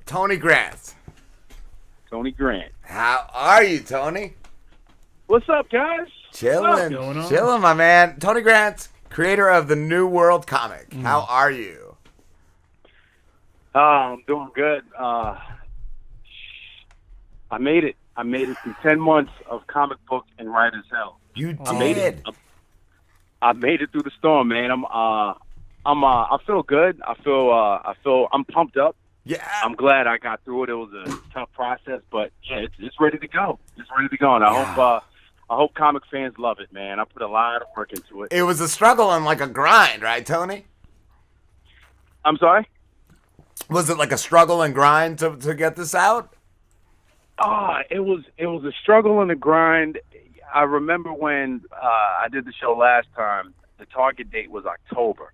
Tony Grant. Tony Grant. How are you, Tony? What's up, guys? Chilling, chilling, my man. Tony Grant, creator of the New World comic. How are you? I'm doing good. I made it. I made it through 10 months of comic book and writer's hell. You did. I made it through the storm, man. I feel good. I'm pumped up. Yeah. I'm glad I got through it. It was a tough process, but yeah, it's ready to go. It's ready to go, and I hope comic fans love it, man. I put a lot of work into it. It was a struggle and like a grind, right, Tony? I'm sorry? Was it like a struggle and grind to get this out? It was a struggle and a grind. I remember when I did the show last time, the target date was October.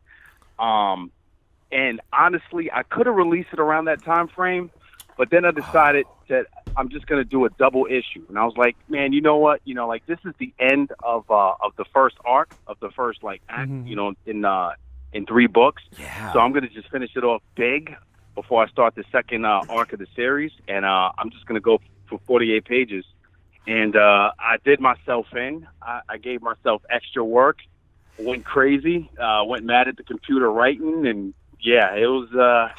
And honestly, I could have released it around that time frame, but then I decided that I'm just going to do a double issue. And I was like, man, you know what? You know, like this is the end of the first arc, of the first like act, you know, in 3 books. Yeah. So I'm going to just finish it off big before I start the second arc of the series. And I'm just going to go for 48 pages. And I did myself in. I gave myself extra work, went crazy, went mad at the computer writing, and yeah, it was a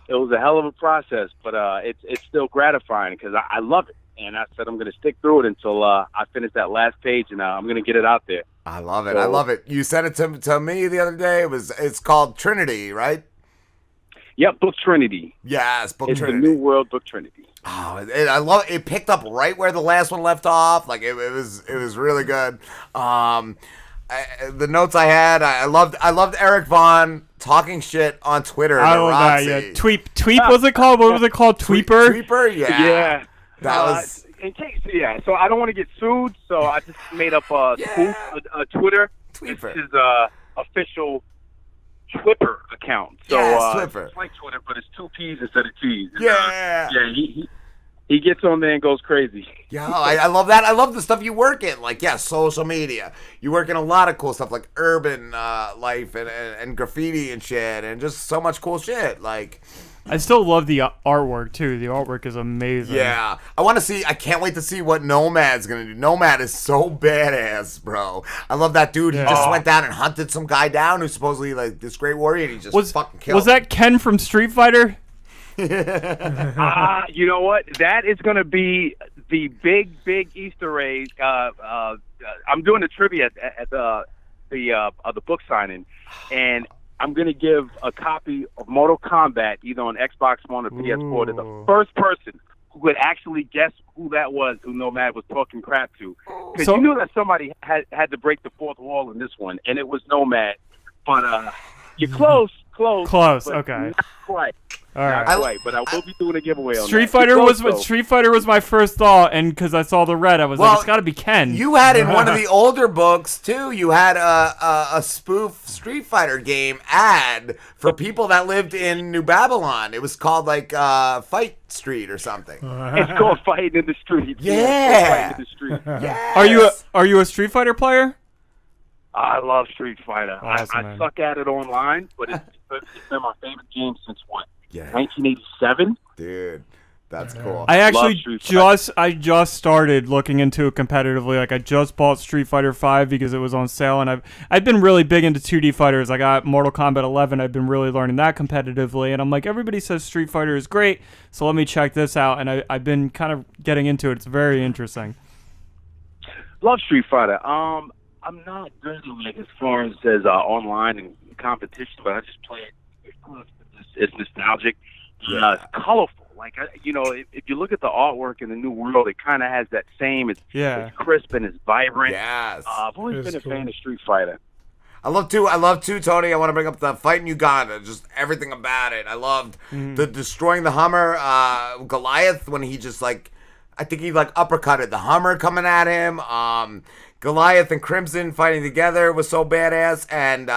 hell of a process, but it's still gratifying because I love it, and I said I'm going to stick through it until I finish that last page, and I'm going to get it out there. I love it. So, I love it. You sent it to me the other day. It's called Trinity, right? Yep, Book Trinity. Yes, Book Trinity. It's the New World Book Trinity. Oh, I love it. It picked up right where the last one left off. Like it was really good. The notes I had, I loved Eric Vaughn talking shit on Twitter. I love that. Yeah, Tweep was it called? What was it called? Tweeper. Tweeper. Yeah. That was. In case, yeah. So I don't want to get sued, so I just made up a Twitter. Tweeper. This is official Twipper account. So Twipper. It's like Twitter, but it's 2 P's instead of T's. Yeah. He gets on there and goes crazy. Yeah, I love that. I love the stuff you work in. Like, social media. You work in a lot of cool stuff, like urban life and graffiti and shit, and just so much cool shit. Like, I still love the artwork, too. The artwork is amazing. Yeah. I can't wait to see what Nomad's going to do. Nomad is so badass, bro. I love that dude. He just went down and hunted some guy down who's supposedly, like, this great warrior, and he just fucking killed him. Was that Ken from Street Fighter? You know what? That is going to be the big Easter egg. I'm doing the trivia at the book signing, and I'm going to give a copy of Mortal Kombat either on Xbox One or PS4 to the first person who could actually guess who that was, who Nomad was talking crap to. Because you knew that somebody had to break the fourth wall in this one, and it was Nomad. But you're close. Close, okay. Not quite. All right. Not quite, but I will be doing a giveaway on Street that. Street Fighter was my first thought, and because I saw the red, I was like, it's got to be Ken. You had in one of the older books too. You had a spoof Street Fighter game ad for people that lived in New Babylon. It was called like Fight Street or something. It's called Fighting in the Street. Yeah. Fighting in the Street. Yes. Are you a Street Fighter player? I love Street Fighter. Awesome, I suck at it online, but it's been my favorite game since what? Yeah. 1987. Dude, that's cool. I actually just started looking into it competitively. Like I just bought Street Fighter 5 because it was on sale, and I've been really big into 2D fighters. I got Mortal Kombat 11. I've been really learning that competitively, and I'm like, everybody says Street Fighter is great, so let me check this out. And I've been kind of getting into it. It's very interesting. Love Street Fighter. I'm not good like as far as online and competition, but I just play it. It's nostalgic. It's colorful. Like if you look at the artwork in the New World, it kind of has that same. It's crisp and it's vibrant. Yes, I've always been a fan of Street Fighter. I love too, Tony. I want to bring up the fight in Uganda. Just everything about it. I loved the destroying the Hummer, Goliath when he just like, I think he like uppercutted the Hummer coming at him. Goliath and Crimson fighting together was so badass, and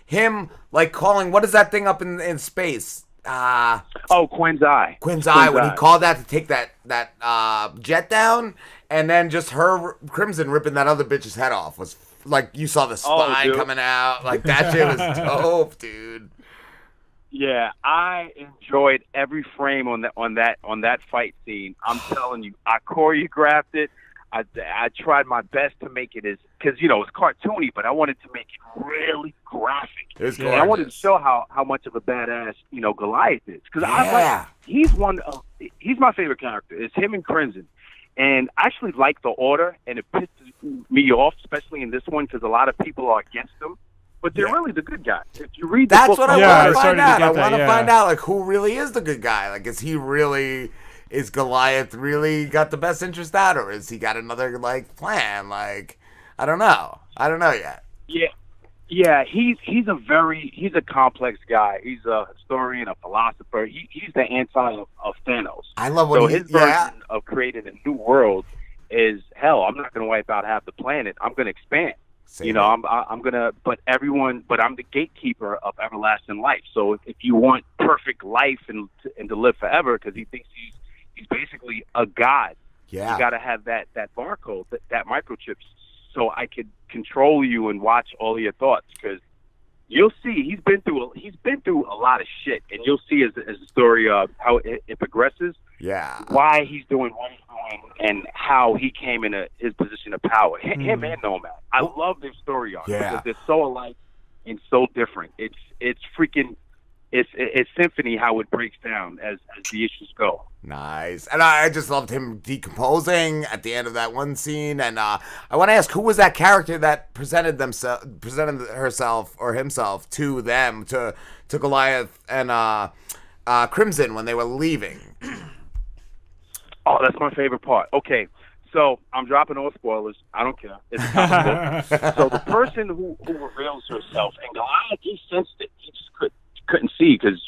him like calling, what is that thing up in space? Quinn's Eye. Quinn's Eye, when he called that to take that jet down, and then just her Crimson ripping that other bitch's head off was like, you saw the spine coming out. Like that shit was dope, dude. Yeah, I enjoyed every frame on that fight scene. I'm telling you, I choreographed it. I tried my best to make it because it's cartoony, but I wanted to make it really graphic. It's And I wanted to show how much of a badass Goliath is, because he's my favorite character. It's him and Crimson, and I actually like the order, and it pisses me off, especially in this one, because a lot of people are against him. But they're really the good guys. If you read the book, that's what I want to find out. I want to find out, like, who really is the good guy. Like, is Goliath really got the best interest out, or is he got another, like, plan? Like, I don't know yet. Yeah. He's a complex guy. He's a historian, a philosopher. He's the anti of Thanos. I love his version of creating a new world is, hell, I'm not going to wipe out half the planet. I'm going to expand. I'm gonna, but I'm the gatekeeper of everlasting life. So if you want perfect life and to live forever, because he thinks he's basically a god. Yeah, you got to have that barcode, that microchip, so I could control you and watch all of your thoughts. Because you'll see he's been through a lot of shit, and you'll see as the story how it progresses. Yeah, why he's doing what he's doing and how he came in his position of power. Him and Nomad. I love their story arc because they're so alike and so different. It's freaking it's symphony how it breaks down as the issues go. Nice. And I just loved him decomposing at the end of that one scene. And I want to ask, who was that character that presented herself or himself to them, to Goliath and Crimson when they were leaving? Oh, that's my favorite part. Okay, so I'm dropping all spoilers. I don't care. It's book. So the person who reveals herself, and Goliath, he sensed it. He just couldn't see because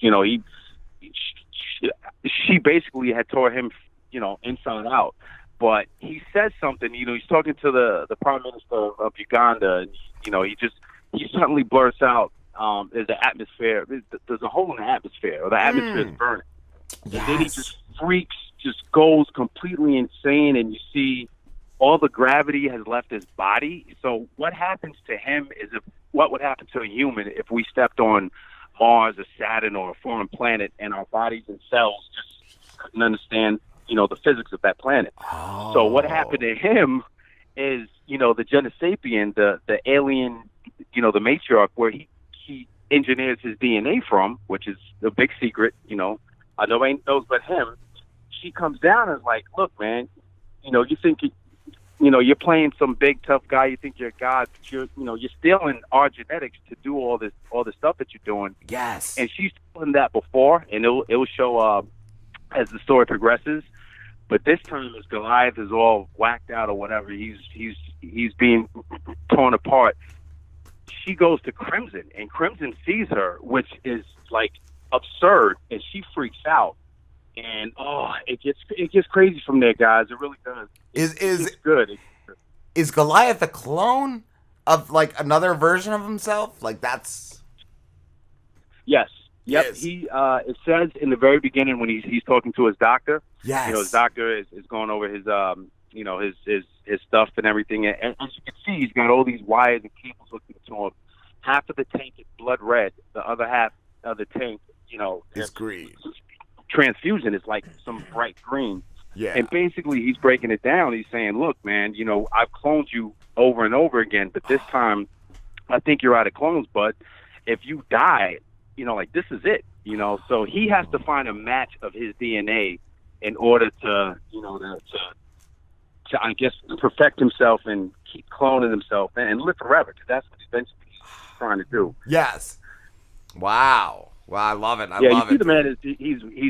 she basically had tore him, inside out. But he says something. He's talking to the Prime Minister of Uganda, and he suddenly blurts out, "There's an atmosphere. There's a hole in the atmosphere, or the atmosphere is burning." Yes. And then he just freaks. Just goes completely insane, and you see all the gravity has left his body. So what happens to him is what would happen to a human if we stepped on Mars or Saturn or a foreign planet and our bodies and cells just couldn't understand, the physics of that planet. Oh. So what happened to him is, the Genosapien, the alien, the matriarch, where he engineers his DNA from, which is the big secret, I nobody knows but him. She comes down and is like, "Look, man, you think you're playing some big tough guy. You think you're a god, but you're stealing our genetics to do all this stuff that you're doing." Yes. And she's done that before, and it will show as the story progresses. But this time, as Goliath is all whacked out or whatever, he's being torn apart. She goes to Crimson, and Crimson sees her, which is like absurd, and she freaks out. And it gets crazy from there, guys. It really does. It's good. Is Goliath a clone of like another version of himself? Like that's. Yes. Yep. Yes. He it says in the very beginning when he's talking to his doctor. Yes. His doctor is going over his his stuff and everything. And as you can see, he's got all these wires and cables looking to him. Half of the tank is blood red. The other half of the tank, is green. Transfusion is like some bright green. Yeah. And basically he's breaking it down. He's saying, "Look, man, I've cloned you over and over again, but this time I think you're out of clones, but if you die, this is it." So he has to find a match of his DNA in order to I guess perfect himself and keep cloning himself and live forever, because that's what eventually he's trying to do. Yes. Wow. Well, I love it. I love you it. see the man is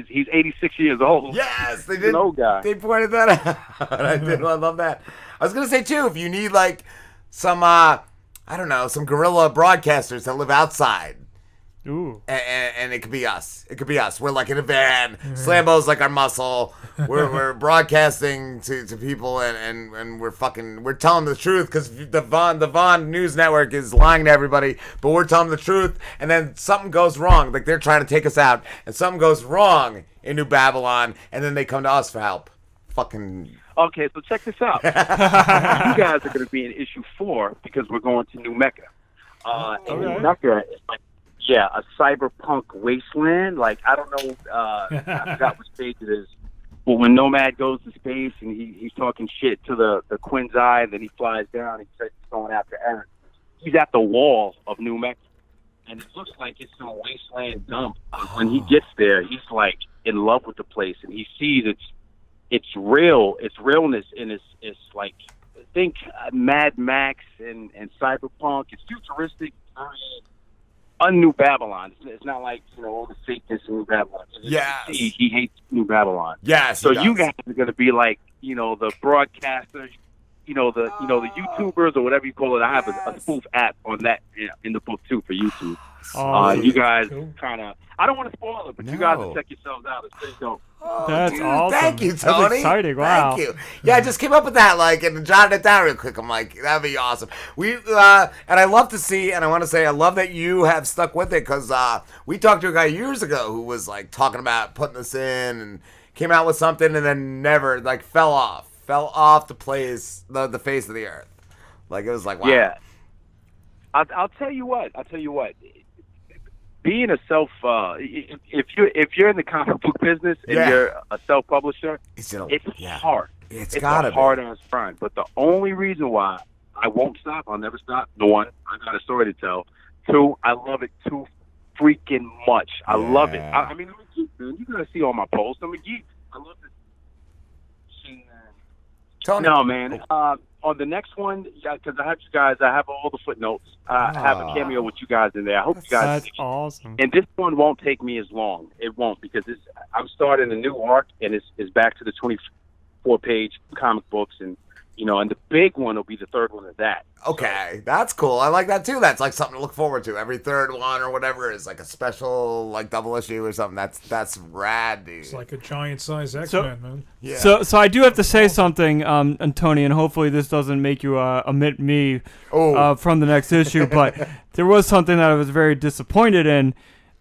he's 86 years old. Yes, they He's did. an old guy. They pointed that out. I did. I love that. I was gonna say too, if you need like some some guerrilla broadcasters that live outside. Ooh. And it could be us. It could be us. We're like in a van. Slambo's like our muscle. We're broadcasting to people and we're telling the truth, because the Vaughn News Network is lying to everybody, but we're telling the truth, and then something goes wrong. Like they're trying to take us out, and something goes wrong in New Babylon, and then they come to us for help. Fucking. Okay, so check this out. You guys are going to be in issue 4 because we're going to New Mecca. And New Mecca is like a cyberpunk wasteland. Like, I don't know, I forgot what stage it is. But when Nomad goes to space and he's talking shit to the Quin's Eye, then he flies down and he says he's going after Aaron. He's at the wall of New Mexico, and it looks like it's some wasteland dump. And when he gets there, he's like in love with the place, and he sees it's real, it's realness, and it's like, think Mad Max and cyberpunk. It's futuristic, New Babylon. It's not like, all the fakeness in New Babylon. Yes. He hates New Babylon. Yes. So you guys are going to be like, the broadcasters, the YouTubers or whatever you call it. I have a spoof app on that in the book too for YouTube. You guys kind of, I don't want to spoil it, but you guys will check yourselves out. It's pretty dope. That's dude, awesome. Thank you, Tony. That's exciting. Wow. Thank you. Yeah, I just came up with that, and jotted it down real quick. I'm like, that'd be awesome. And I love to see, and I want to say, I love that you have stuck with it, because we talked to a guy years ago who was talking about putting this in and came out with something and then never fell off the face of the earth. It was like, wow. Yeah. I'll tell you what. Being a if you're in the comic book business and you're a self-publisher, it's hard. It's gotta be hard ass grind. But the only reason why I won't stop, I'll never stop. One, I got a story to tell. Two, I love it too freaking much. I love it. I mean, I'm a geek, man. You gotta see all my posts. I'm a geek. I love it. Tony. No, man. On the next one, because I have you guys, I have all the footnotes. I have a cameo with you guys in there. I hope you guys. That's awesome. And this one won't take me as long. It won't, because I'm starting a new arc, and it's back to the 24-page comic books, and and the big one will be the third one of that. Okay, that's cool. I like that too. That's something to look forward to. Every third one or whatever is a special double issue or something. That's rad, dude. It's like a giant size X-Men, man. Yeah. So I do have to say something, Tony, and hopefully this doesn't make you omit me from the next issue. But there was something that I was very disappointed in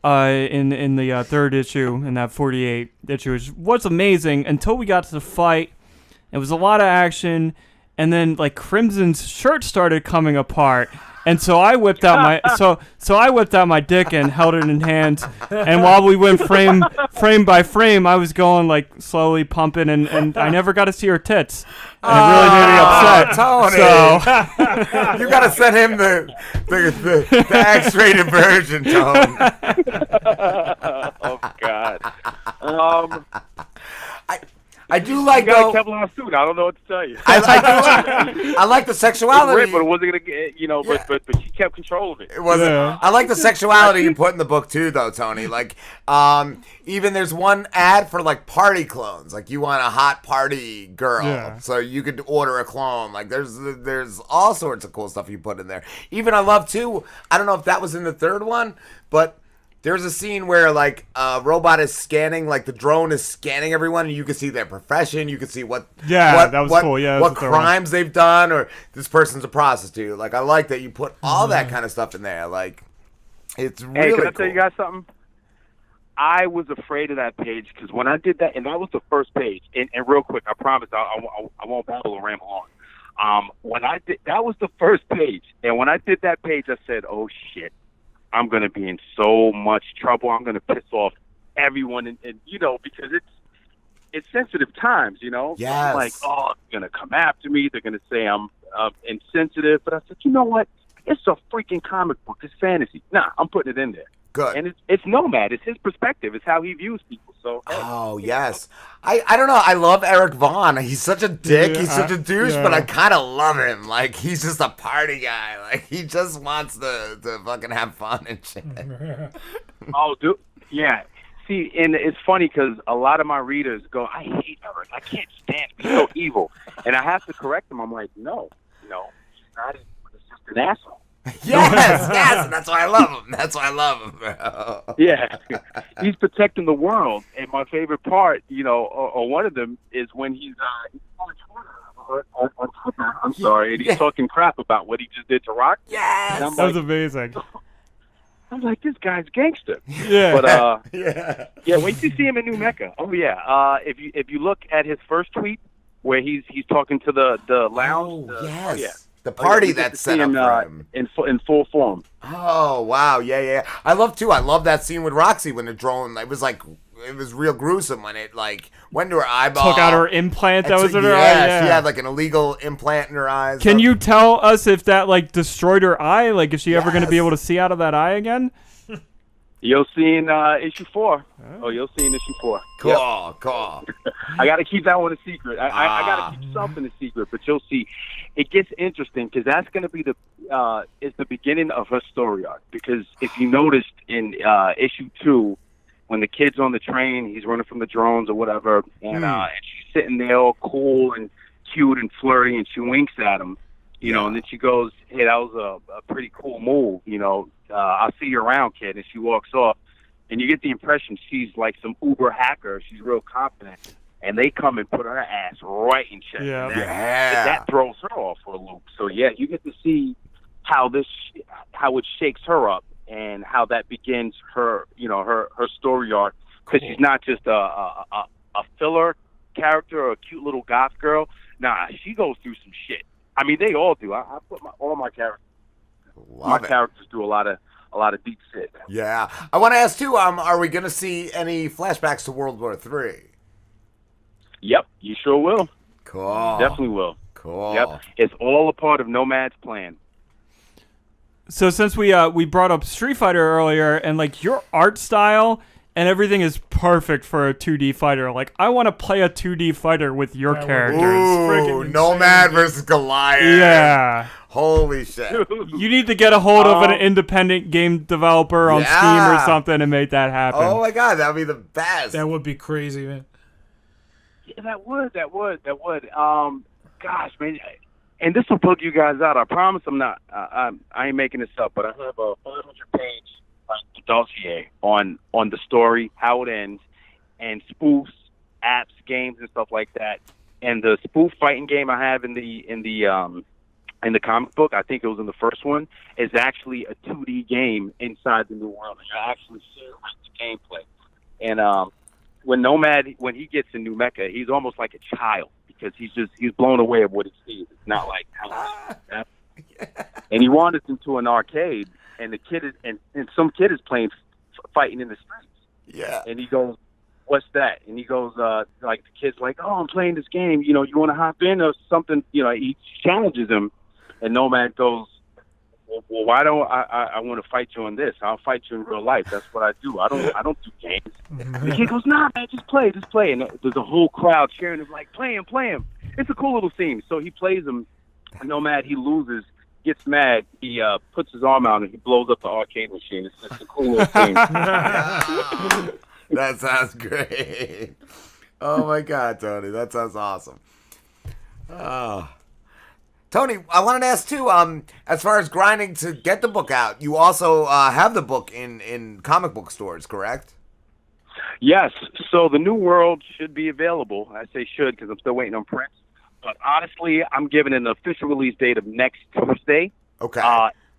the third issue, in that 48 issue, which was amazing until we got to the fight. It was a lot of action, and then Crimson's shirt started coming apart, and so I whipped out my I whipped out my dick and held it in hand, and while we went frame by frame, I was going slowly pumping, and I never got to see her tits, and it really made me upset. Tony, so you gotta send him the X-rated version, Tone. Oh God. I do like you got a Kevlar suit. I don't know what to tell you. I like the sexuality, but it wasn't gonna get but she kept control of it. It wasn't. Yeah. I like the sexuality you put in the book too, though, Tony. Even there's one ad for party clones. You want a hot party girl, so you could order a clone. There's all sorts of cool stuff you put in there. Even I love too. I don't know if that was in the third one, but there's a scene where a robot is scanning, the drone is scanning everyone, and you can see their profession, you can see what that was cool. Yeah, what crimes they've done, or this person's a prostitute. I like that you put all that kind of stuff in there. It's really Hey, can I cool. tell you guys something? I was afraid of that page, because when I did that, and that was the first page, and real quick, I promise I won't babble or ramble on. When I did, that was the first page, and when I did that page, I said, "Oh shit, I'm going to be in so much trouble. I'm going to piss off everyone." And because it's sensitive times, Yes. I'm like, oh, they're going to come after me. They're going to say I'm insensitive. But I said, you know what? It's a freaking comic book. It's fantasy. Nah, I'm putting it in there. Good. And it's Nomad. It's his perspective. It's how he views people. So. Oh, yes. I don't know. I love Eric Vaughn. He's such a dick. He's such a douche, but I kind of love him. He's just a party guy. He just wants to fucking have fun and shit. Oh, dude. Yeah. See, and it's funny because a lot of my readers go, I hate Eric. I can't stand him. He's so evil. And I have to correct them. I'm like, no, he's not evil. He's just an asshole. Yes, and that's why I love him. Bro. Yeah, he's protecting the world, and my favorite part, or one of them, is when he's on Twitter. I'm sorry, and he's talking crap about what he just did to Rock. Yes, that was amazing. I'm like, this guy's gangster. Yeah, but wait till you see him in New Mecca. Oh yeah, if you look at his first tweet where he's talking to the lounge. Yes. The party we get that's to set see up him, for him. in full form. Oh wow, yeah. I love that scene with Roxy when the drone. It was real gruesome when it like went to her eyeball. Took out her implant that was in her eye. Yeah, she Yeah. had like an illegal implant in her eyes. Can you tell us if that like destroyed her eye? Like, is she ever going to be Yes. able to see out of that eye again? You'll see in issue 4. Oh, you'll see in issue 4. Cool, Yep. cool. I got to keep that one a secret. I got to keep something a secret, but you'll see. It gets interesting because that's going to be the beginning of her story arc. Because if you noticed in issue 2, when the kid's on the train, he's running from the drones or whatever, and she's sitting there all cool and cute and flirty, and she winks at him, you know, and then she goes, "Hey, that was a pretty cool move, you know. I'll see you around, kid," and she walks off. And you get the impression she's like some Uber hacker. She's real confident. And they come and put her ass right in check. Yeah. And that throws her off for a loop. So, yeah, you get to see how it shakes her up and how that begins her, you know, her story arc. Because she's not just a filler character or a cute little goth girl. Nah, she goes through some shit. I mean, they all do. I put all my characters. Characters do a lot of deep shit. Yeah, I want to ask too. Are we gonna see any flashbacks to World War III? Yep, you sure will. Cool. Definitely will. Cool. Yep, it's all a part of Nomad's plan. So since we brought up Street Fighter earlier, and like your art style and everything is perfect for a 2D fighter. Like, I want to play a 2D fighter with your characters. Ooh, Nomad versus Goliath. Yeah. Holy shit. You need to get a hold of an independent game developer on Steam or something and make that happen. Oh my god, that would be the best. That would be crazy, man. Yeah, that would. Gosh, man. And this will bug you guys out. I promise I'm not. I ain't making this up, but I have a 500-page dossier on the story, how it ends, and spoofs, apps, games, and stuff like that. And the spoof fighting game I have in the comic book, I think it was in the first one, is actually a 2D game inside the new world. And you actually see the gameplay. And when Nomad, when he gets in New Mecca, he's almost like a child because he's blown away of what he sees. It's not like and he wanders into an arcade, and the kid is, and some kid is playing fighting in the streets. Yeah. And he goes, "What's that?" And he goes, like the kid's like, "Oh, I'm playing this game. You know, you want to hop in or something?" You know, he challenges him, and Nomad goes, "Well, why don't I want to fight you on this? I'll fight you in real life. That's what I do. I don't do games." And the kid goes, "Nah, man, just play. And there's a whole crowd cheering him, like, play him. It's a cool little scene. So he plays him. Nomad, he loses, gets mad. He puts his arm out and he blows up the arcade machine. It's just a cool little scene. That sounds great. Oh my god, Tony, that sounds awesome. Oh. Tony, I wanted to ask too. As far as grinding to get the book out, you also have the book in comic book stores, correct? Yes. So the New World should be available. I say should because I'm still waiting on prints. But honestly, I'm giving an official release date of next Tuesday. Okay.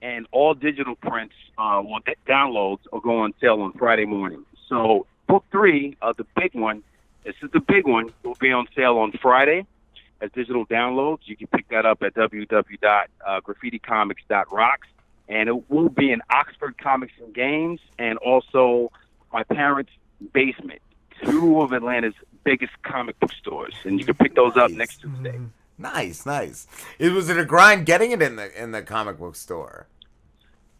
And all digital prints, downloads, will go on sale on Friday morning. So book 3, the big one, this is the big one, will be on sale on Friday as digital downloads. You can pick that up at www.graffiticomics.rocks. And it will be in Oxford Comics and Games and also my parents' basement, 2 of Atlanta's biggest comic book stores. And you can pick those up next Tuesday. Nice. Was it a grind getting it in the comic book store?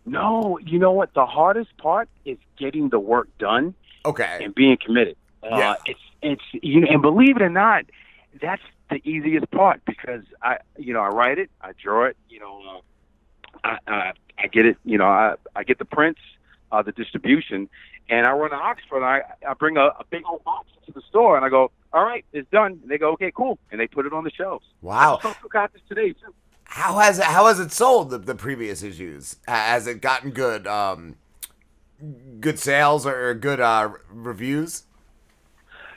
No, you know what? The hardest part is getting the work done. Okay. And being committed. It's you know, and believe it or not, that's the easiest part because I write it, I draw it, I get it, I get the prints, the distribution, and I run to Oxford. And I bring a big old box to the store, and I go, "All right, it's done." And they go, "Okay, cool," and they put it on the shelves. Wow. I just got this today too. How has it sold the previous issues? Has it gotten good good sales or good reviews?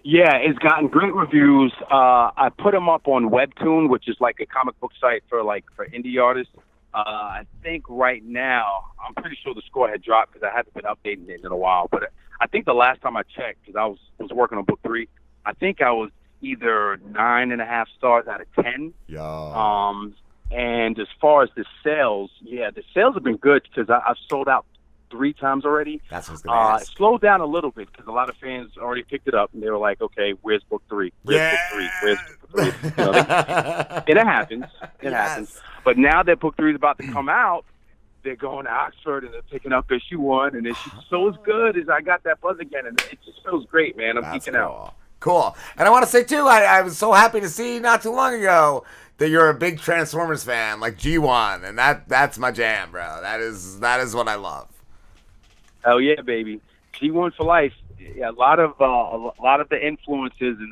Yeah, it's gotten great reviews. I put them up on Webtoon, which is like a comic book site for indie artists. I think right now, I'm pretty sure the score had dropped because I haven't been updating it in a while. But I think the last time I checked, because I was working on book 3, I think I was either 9.5 stars out of 10. Yeah. And as far as the sales, the sales have been good because I've sold out 3 times already. That's what's going to ask. It slowed down a little bit because a lot of fans already picked it up and they were like, "Okay, where's book 3? Where's book 3? Where's book 3?" You know, and it happens. It happens. But now that book 3 is about to come out, they're going to Oxford and they're picking up issue 1, and it's so good as I got that buzz again, and it just feels great, man. I'm geeking out. Cool. And I want to say too, I was so happy to see not too long ago that you're a big Transformers fan, like G1, and that's my jam, bro. That is what I love. Oh yeah, baby. G1 for life. Yeah, a lot of the influences in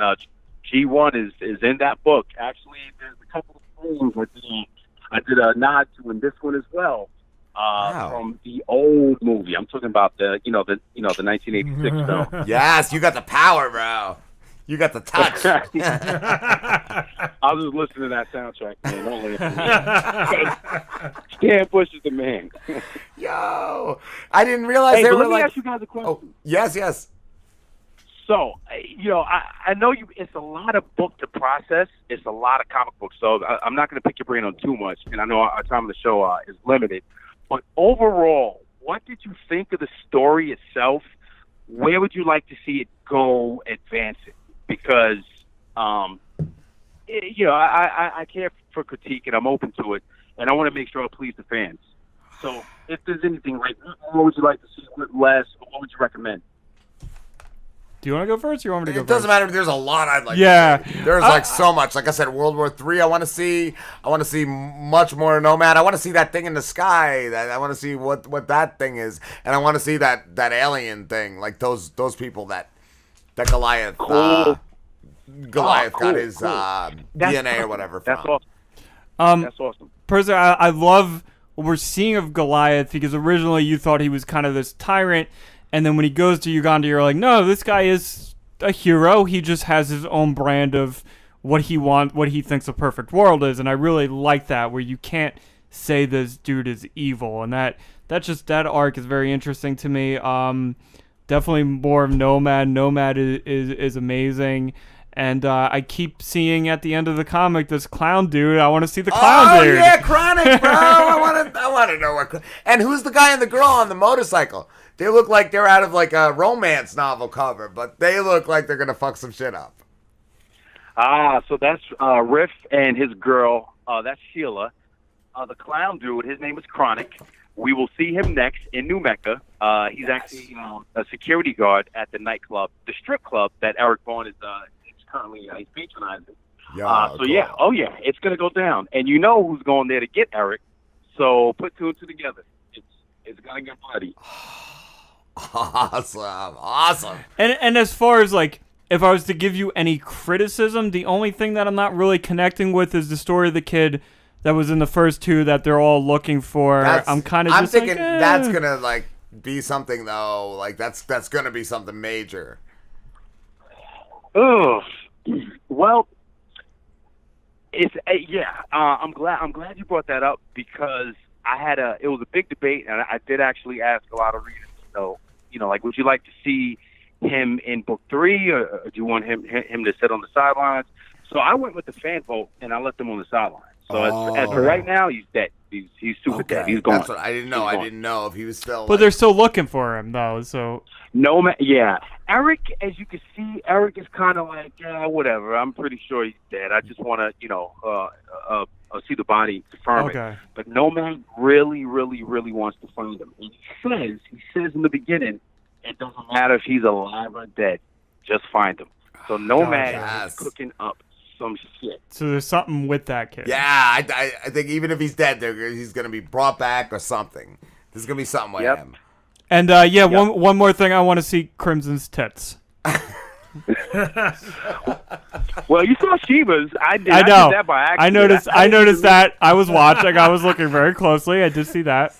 G1 is in that book. Actually, there's a couple of things I did a nod to in this one as well. From the old movie. I'm talking about the 1986 film. Yes, you got the power, bro. You got the touch. I was just listening to that soundtrack, man. Don't listen. Stan Bush is the man. Yo, I didn't realize they were let me like. ask you guys a question. Oh, yes. So, I know it's a lot of book to process. It's a lot of comic books. So I'm not going to pick your brain on too much, and I know our time on the show is limited. But overall, what did you think of the story itself? Where would you like to see it go, advance it? Because, I care for critique, and I'm open to it, and I want to make sure I please the fans. So if there's anything, like, what would you like to see, what less, or what would you recommend? Do you want to go first, or you want me to go first? It doesn't matter. There's a lot I'd like to see. There's like so much. Like I said, World War III I want to see. I want to see much more Nomad. I want to see that thing in the sky. I want to see what that thing is. And I want to see that alien thing. Like those people that Goliath. Cool. Goliath got his DNA or whatever from. That's awesome. That's awesome. Personally, I love what we're seeing of Goliath, because originally you thought he was kind of this tyrant. And then when he goes to Uganda, you're like, no, this guy is a hero. He just has his own brand of what he thinks a perfect world is. And I really like that, where you can't say this dude is evil. And that arc is very interesting to me. Definitely more of Nomad. Nomad is amazing. And I keep seeing at the end of the comic this clown dude. I want to see the clown dude. Oh yeah, Chronic, bro. I want to know what. And who's the guy and the girl on the motorcycle? They look like they're out of like a romance novel cover, but they look like they're gonna fuck some shit up. So that's Riff and his girl. That's Sheila. The clown dude, his name is Chronic. We will see him next in New Mecca. He's actually a security guard at the nightclub, the strip club that Eric Vaughn is currently he's patronizing. Cool. It's gonna go down, and you know who's going there to get Eric. So put 2 and 2 together. It's gonna get bloody. Awesome. And as far as like, if I was to give you any criticism, the only thing that I'm not really connecting with is the story of the kid that was in the first 2 that they're all looking for. I'm thinking that's gonna like be something though. Like that's gonna be something major. Oh, well, it's I'm glad you brought that up, because it was a big debate, and I did actually ask a lot of readers. So, like, would you like to see him in book 3, or do you want him to sit on the sidelines? So I went with the fan vote, and I left him on the sidelines. So as for right now, he's dead. He's super dead. He's gone. That's what I didn't know. I didn't know if he was still. But they're still looking for him though. So Eric, as you can see, Eric is kind of like whatever. I'm pretty sure he's dead. I just want to see the body, confirm it. But Nomad really, really, really wants to find him. And he says in the beginning, it doesn't matter if he's alive or dead, just find him. So Nomad is cooking up some shit. So there's something with that kid. Yeah, I think even if he's dead, he's going to be brought back or something. There's going to be something with him. And one more thing, I want to see Crimson's tits. Well, you saw Shiva's. I know. I did that by accident. I noticed that. I was watching. I was looking very closely. I did see that.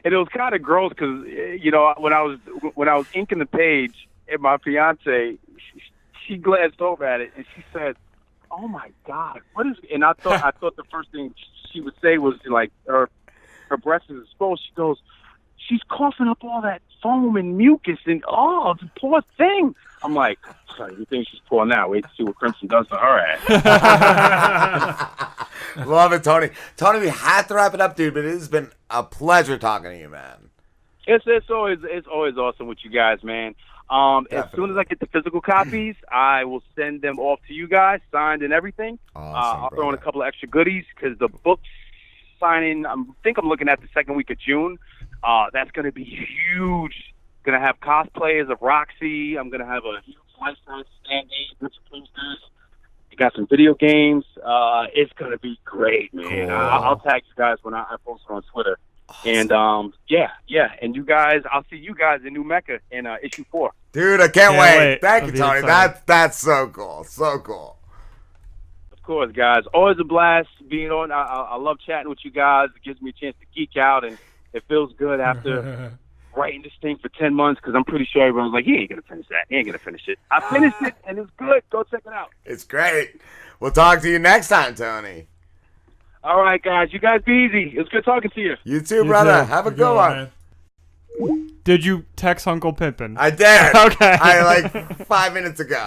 And it was kind of gross because when I was inking the page, and my fiance, she glanced over at it and she said, "Oh my God, what is?" And I thought the first thing she would say was like her breast is exposed. She goes, "She's coughing up all that foam and mucus and the poor thing." I'm like, "Sorry, you think she's poor now? Wait to see what Crimson does to her ass." Love it, Tony. Tony, we had to wrap it up, dude, but it has been a pleasure talking to you, man. It's always awesome with you guys, man. As soon as I get the physical copies, I will send them off to you guys, signed and everything. Awesome, I'll throw in a couple of extra goodies because the book signing, I think I'm looking at the second week of June. That's going to be huge. Going to have cosplayers of Roxy. I'm going to have a huge life-size stand-in, bunch of posters. You got some video games. It's going to be great, man. Cool. I'll tag you guys when I post it on Twitter. Awesome. And and you guys, I'll see you guys in New Mecca in issue 4. Dude, I can't wait. Thank you, That'll be Tony. exciting. That's so cool. So cool. Of course, guys. Always a blast being on. I love chatting with you guys. It gives me a chance to geek out, and it feels good after writing this thing for 10 months because I'm pretty sure everyone's like, he ain't going to finish that. He ain't going to finish it. I finished it, and it's good. Go check it out. It's great. We'll talk to you next time, Tony. All right, guys. You guys be easy. It was good talking to you. You too, brother. too. Have a good one. Man. Did you text Uncle Pimpin? I did. Okay. I like 5 minutes ago.